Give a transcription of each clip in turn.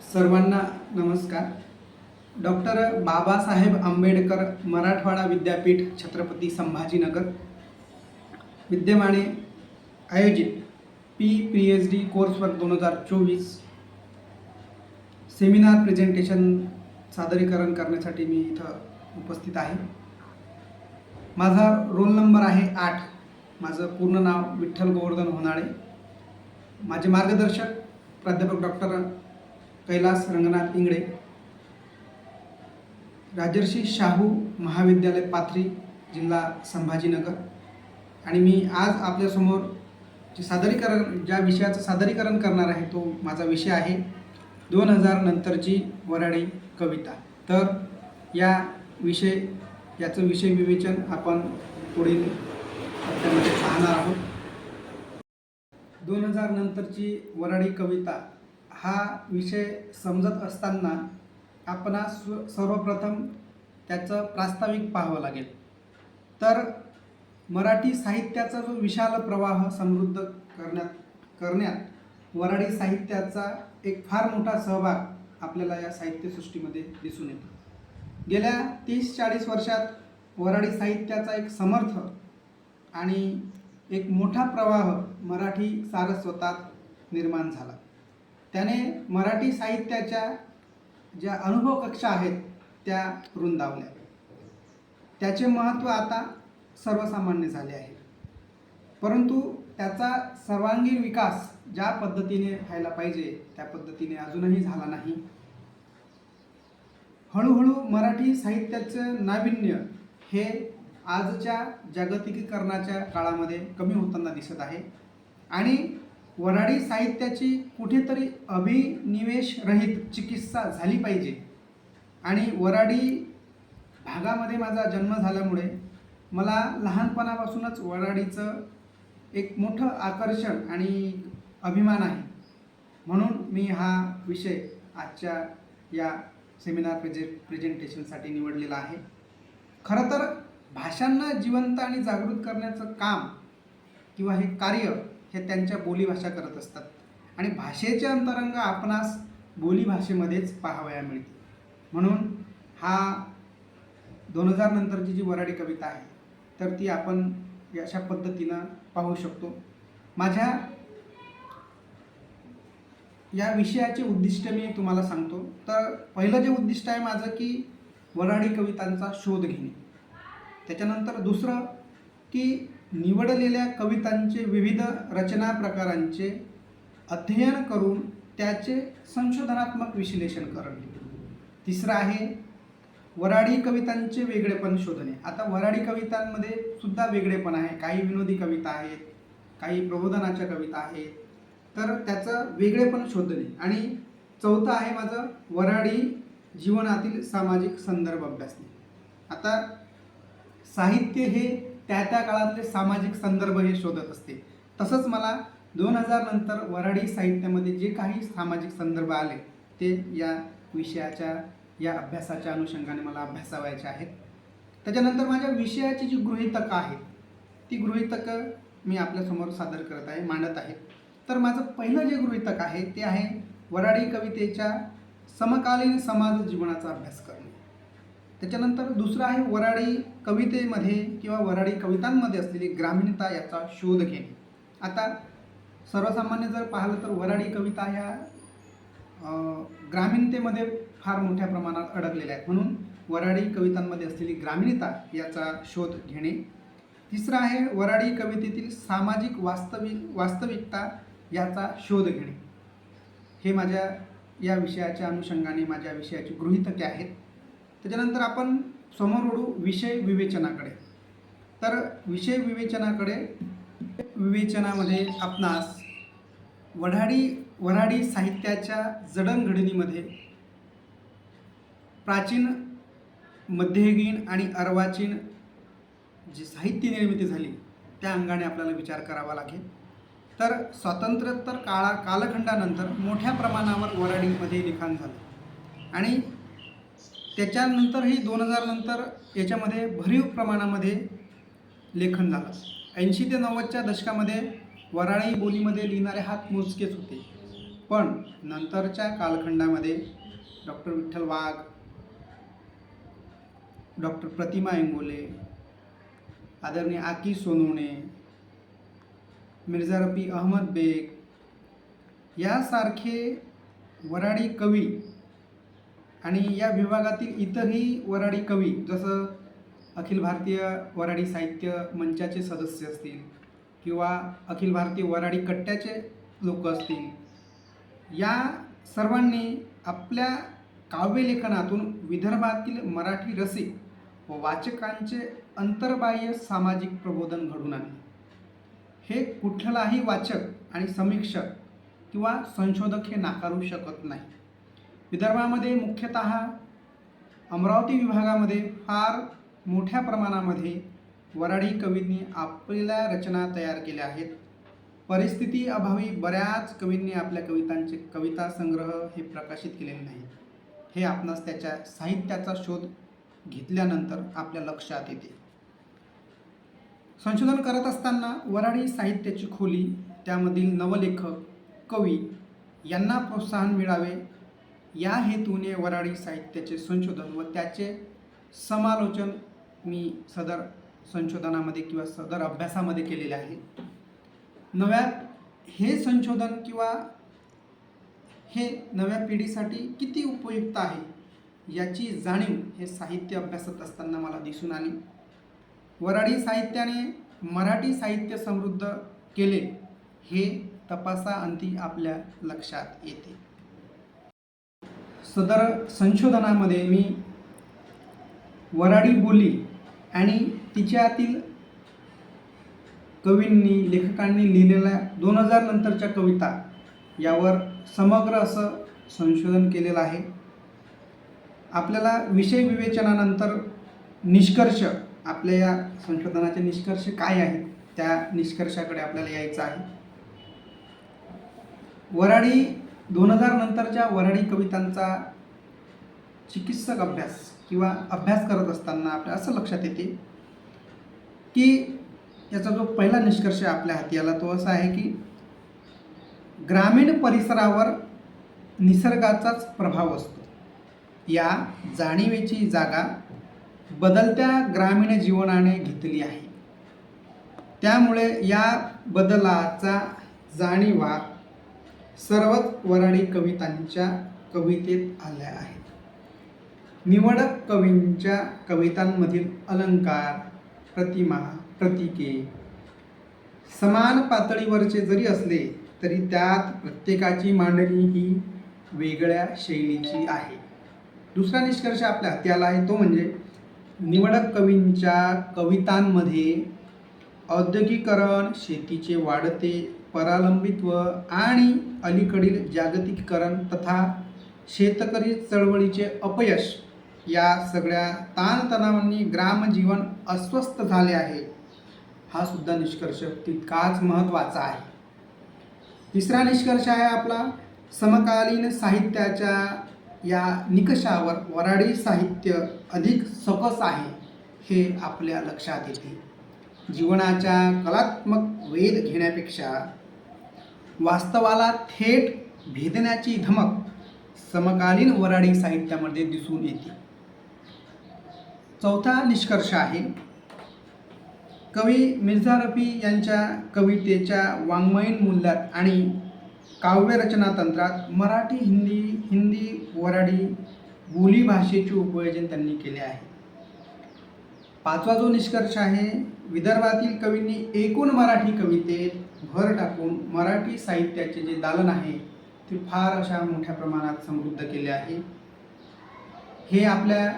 सर्वांना नमस्कार. डॉक्टर बाबासाहेब आंबेडकर मराठवाडा विद्यापीठ छत्रपती संभाजीनगर विद्यमाने आयोजित PhD कोर्सवर्क 2024 सेमिनार प्रेझेंटेशन सादरीकरण करण्यासाठी मी इथं उपस्थित आहे. माझा रोल नंबर आहे 8. माझं पूर्ण नाव विठ्ठल गोवर्धन होनाळे. माझे मार्गदर्शक प्राध्यापक डॉक्टर कैलास रंगनाथ इंगळे, राजर्षी शाहू महाविद्यालय पाथरी, जिल्हा संभाजीनगर. आणि मी आज आपल्यासमोर ज्या विषयाचं सादरीकरण करणार आहे तो माझा विषय आहे 2000 नंतरची वऱ्हाडी कविता. तर याचं विषय विवेचन आपण पुढील टप्प्यामध्ये पाहणार आहोत. 2000 नंतरची वऱ्हाडी कविता हा विषय समजत असताना आपणास सर्वप्रथम त्याचं प्रास्ताविक पाहावं लागेल. तर मराठी साहित्याचा जो विशाल प्रवाह समृद्ध करण्यात वऱ्हाडी साहित्याचा एक फार मोठा सहभाग आपल्याला या साहित्यसृष्टीमध्ये दिसून येतो. गेल्या 30-40 वर्षात वऱ्हाडी साहित्याचा एक समर्थ आणि एक मोठा प्रवाह मराठी सारस्वतात निर्माण झाला. त्याने मराठी साहित्याच्या ज्या अनुभव कक्षा आहेत त्या रुंदावल्या. त्याचे महत्त्व आता सर्वसामान्य झाले आहे, परंतु त्याचा सर्वांगीण विकास ज्या पद्धतीने व्हायला पाहिजे त्या पद्धतीने अजूनही झाला नाही. हळूहळू मराठी साहित्याचं नाविन्य हे आजच्या जागतिकीकरणाच्या काळामध्ये कमी होताना दिसत आहे आणि वऱ्हाडी साहित्याची कुठेतरी अभिनिवेश रहित चिकित्सा झाली पाहिजे. आणि वऱ्हाडी भागामध्ये माझा जन्म झाल्यामुळे मला लहानपणापासूनच वऱ्हाडीचं एक मोठं आकर्षण आणि अभिमान आहे. म्हणून मी हा विषय आजच्या या सेमिनार प्रेझेंटेशनसाठी निवडलेला आहे. खरं तर भाषांना जिवंत आणि जागृत करण्याचं काम किंवा हे कार्य हे त्यांच्या बोलीभाषा करत असतात आणि भाषेचे अंतरंग आपणास बोलीभाषेमध्येच पाहावया मिळते. म्हणून हा 2000 नंतरची जी वऱ्हाडी कविता आहे तर ती आपण अशा पद्धतीनं पाहू शकतो. माझ्या या विषयाचे उद्दिष्ट मी तुम्हाला सांगतो. तर पहिलं जे उद्दिष्ट आहे माझं की वऱ्हाडी कवितांचा शोध घेणे. त्याच्यानंतर दुसरं की निवडलेल्या कवितांचे विविध रचना प्रकारांचे अध्ययन करून त्याचे संशोधनात्मक विश्लेषण करणे. तिसरं आहे वऱ्हाडी कवितांचे वेगळेपण शोधणे. आता वऱ्हाडी कवितांमध्ये सुद्धा वेगळेपण आहे. काही विनोदी कविता आहेत, काही प्रबोधनाच्या कविता आहेत, तर त्याचं वेगळेपण शोधणे. आणि चौथं आहे माझं वऱ्हाडी जीवनातील सामाजिक संदर्भ अभ्यासणे. आता साहित्य हे त्या काळातले सामाजिक संदर्भ हे शोधत असते. तसंच मला 2000 नंतर वऱ्हाडी साहित्यामध्ये जे काही सामाजिक संदर्भ आले ते या विषयाच्या या अभ्यासाच्या अनुषंगाने मला अभ्यासावायचे आहेत. त्याच्यानंतर माझ्या विषयाची जी गृहीतकं आहेत ती गृहीतकं मी आपल्यासमोर सादर करत आहे, मांडत आहे. तर माझं पहिलं जे गृहीतक आहे ते आहे वऱ्हाडी कवितेच्या समकालीन समाज जीवनाचा अभ्यास करणे. त्याच्यानंतर दुसरं आहे वऱ्हाडी कवितेमध्ये किंवा वऱ्हाडी कवितांमध्ये असलेली ग्रामीणता याचा शोध घेणे. आता सर्वसामान्य जर पाहिलं तर वऱ्हाडी कविता ह्या ग्रामीणतेमध्ये फार मोठ्या प्रमाणात अडकलेल्या आहेत. म्हणून वऱ्हाडी कवितांमध्ये असलेली ग्रामीणता याचा शोध घेणे. तिसरं आहे वऱ्हाडी कवितेतील सामाजिक वास्तविकता याचा शोध घेणे. हे माझ्या या विषयाच्या अनुषंगाने माझ्या विषयाची गृहीतके आहेत. त्याच्यानंतर आपण समोर ओढू विषय विवेचनाकडे. तर विषय विवेचनामध्ये आपणास वऱ्हाडी साहित्याच्या जडणघडणीमध्ये प्राचीन, मध्ययुगीन आणि अर्वाचीन जी साहित्य निर्मिती झाली त्या अंगाने आपल्याला विचार करावा लागेल. तर स्वातंत्र्योत्तर कालखंडानंतर मोठ्या प्रमाणावर वऱ्हाडीमध्ये लिखाण झालं आणि त्याच्यानंतरही 2000 नंतर याच्यामध्ये भरीव प्रमाणामध्ये लेखन झालं. 80 ते 90च्या दशकामध्ये वऱ्हाडी बोलीमध्ये लिहिणारे हात मोजकेच होते. पण नंतरच्या कालखंडामध्ये डॉक्टर विठ्ठल वाघ, डॉक्टर प्रतिमा इंगोले, आदरणीय आकी सोनवणे, मिर्झा रफी अहमद बेग यासारखे वऱ्हाडी कवी आणि या विभागातील इतरही वऱ्हाडी कवी, जसं अखिल भारतीय वऱ्हाडी साहित्य मंचाचे सदस्य असतील किंवा अखिल भारतीय वऱ्हाडी कट्ट्याचे लोक असतील, या सर्वांनी आपल्या काव्यलेखनातून विदर्भातील मराठी रसिक व वाचकांचे अंतर्बाह्य सामाजिक प्रबोधन घडून आणले. हे कुठलाही वाचक आणि समीक्षक किंवा संशोधक हे नाकारू शकत नाही. विदर्भामध्ये मुख्यतः अमरावती विभागामध्ये फार मोठ्या प्रमाणामध्ये वऱ्हाडी कवींनी आपल्या रचना तयार केल्या आहेत. परिस्थिती अभावी बऱ्याच कवींनी आपल्या कविता संग्रह हे प्रकाशित केलेले नाहीत. हे आपणास त्याच्या साहित्याचा शोध घेतल्यानंतर आपल्या लक्षात येते. संशोधन करत असताना वऱ्हाडी साहित्याची खोली, त्यामधील नवलेखक, कवी यांना प्रोत्साहन मिळावे या हेतूने वऱ्हाडी साहित्याचे संशोधन व त्याचे समालोचन मी सदर संशोधनामध्ये किंवा सदर अभ्यासामध्ये केलेले आहे. हे संशोधन किंवा हे नव्या पिढीसाठी किती उपयुक्त आहे याची जाणीव हे साहित्य अभ्यासत असताना मला दिसून आली. वऱ्हाडी साहित्याने मराठी साहित्य समृद्ध केले हे तपासाअंती आपल्या लक्षात येते. सदर संशोधनामध्ये मी वऱ्हाडी बोली आणि तिच्यातील कवींनी, लेखकांनी लिहिलेल्या 2000 नंतरच्या कविता यावर समग्र असं संशोधन केलेलं आहे. आपल्याला विषय विवेचनानंतर निष्कर्ष, आपल्या या संशोधनाचे निष्कर्ष काय आहेत त्या निष्कर्षाकडे आपल्याला यायचं आहे. वऱ्हाडी 2000 नंतरच्या वऱ्हाडी कवितांचा चिकित्सक अभ्यास किंवा अभ्यास करत असताना आपल्या असं लक्षात येते की याचा जो पहिला निष्कर्ष आपल्या हाती आला तो असा आहे की ग्रामीण परिसरावर निसर्गाचाच प्रभाव असतो. या जाणीवेची जागा बदलत्या ग्रामीण जीवनाने घेतली आहे. त्यामुळे या बदलाचा जाणीवा सर्वच वऱ्हाडी कवितांच्या कवितेत आल्या आहेत. निवडक कवींच्या कवितांमधील अलंकार, प्रतिमा, प्रतीके समान पातळीवरचे जरी असले तरी त्यात प्रत्येकाची मांडणी ही वेगळ्या शैलीची आहे. दुसरा निष्कर्ष आपल्या हाती आला आहे तो म्हणजे निवडक कवींच्या कवितांमध्ये औद्योगिकीकरण, शेतीचे वाढते परावलंबित्व आणि अलीकडील जागतिकीकरण तथा शेतकरी चळवळीचे अपयश या सगळ्या ताणतणावांनी ग्रामजीवन अस्वस्थ झाले आहे. हा सुद्धा निष्कर्ष तितकाच महत्त्वाचा आहे. तिसरा निष्कर्ष आहे आपला समकालीन साहित्याच्या या निकषावर वऱ्हाडी साहित्य अधिक सकस आहे हे आपल्या लक्षात येते. जीवनाच्या कलात्मक वेध घेण्यापेक्षा वास्तवाला थेट भेदण्याची धमक समकालीन वऱ्हाडी साहित्यामध्ये दिसून येते. चौथा निष्कर्ष आहे कवी मिर्झा रफी यांच्या कवितेच्या वाङ्मयीन मूल्यात आणि काव्यरचना तंत्रात मराठी, हिंदी, वऱ्हाडी बोली भाषेचे उपयोजन त्यांनी केले आहे. पाचवा जो निष्कर्ष आहे विदर्भातील कवींनी एकूण मराठी कवितेत भर टाकून मराठी साहित्याचे जे दालन आहे ते फार अशा मोठ्या प्रमाणात समृद्ध केले आहे. हे आपल्या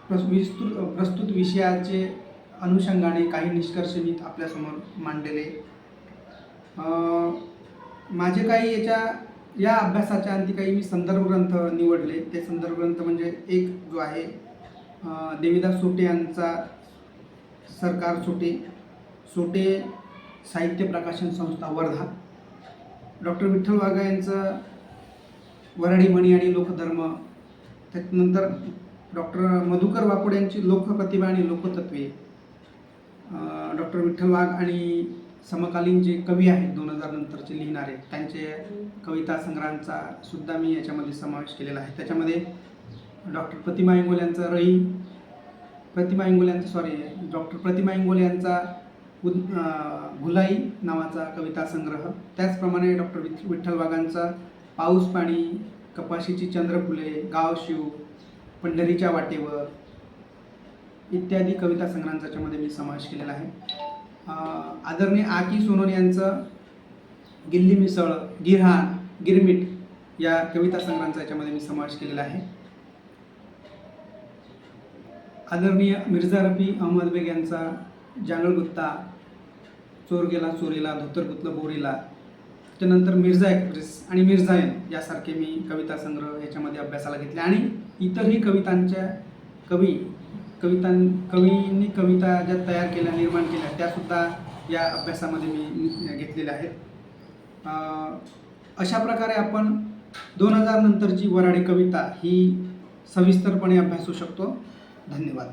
प्रस्तुत विषयाचे अनुषंगाने काही निष्कर्ष मी आपल्यासमोर मांडलेले. माझे काही या अभ्यासाच्या अंती काही मी संदर्भ ग्रंथ निवडले. ते संदर्भ ग्रंथ म्हणजे एक जो आहे देविदास सोटे यांचा सरकार सोटे साहित्य प्रकाशन संस्था वर्धा, डॉक्टर विठ्ठल वाघ यांचं वऱ्हाडी म्हणी आणि लोकधर्म, त्यानंतर डॉक्टर मधुकर वाकोड यांची लोकप्रतिभा आणि लोकतत्वे, डॉक्टर विठ्ठल वाघ आणि समकालीन जे कवी आहेत 2000 नंतरचे लिहिणारे त्यांचे कविता संग्रहांचा सुद्धा मी याच्यामध्ये समावेश केलेला आहे. त्याच्यामध्ये डॉक्टर प्रतिमा इंगोले यांचा डॉक्टर प्रतिमा इंगोले यांचा भुलाई नावाचा कविता संग्रह, त्याचप्रमाणे डॉक्टर विठ्ठल वाघांचा पाऊस पाणी, कपाशीची चंद्रफुले, गाव शिव, पंढरीच्या वाटेवर इत्यादी कविता संग्रहांचा याच्यामध्ये मी समावेश केलेला आहे. आदरणीय आकी सोनोने यांचं गिल्ली मिसळ, गिरहान, गिरमिट या कविता संग्रहांचा याच्यामध्ये मी समावेश केलेला आहे. आदरणीय मिर्झा रफी अहमद बेग यांचा जांगळ गुत्ता, चोर गेला चोरीला, धोतर गुतलं बोरीला, त्यानंतर मिर्झा एक्सप्रेस आणि मिर्झायन यासारखे मी कविता संग्रह याच्यामध्ये अभ्यासाला घेतले आणि इतरही कवितांच्या कवींनी कविता ज्या तयार केल्या, निर्माण केल्या, त्यासुद्धा या अभ्यासामध्ये मी घेतलेल्या आहेत. अशा प्रकारे आपण 2000 नंतरची वऱ्हाडी कविता ही सविस्तरपणे अभ्यासू शकतो. धन्यवाद.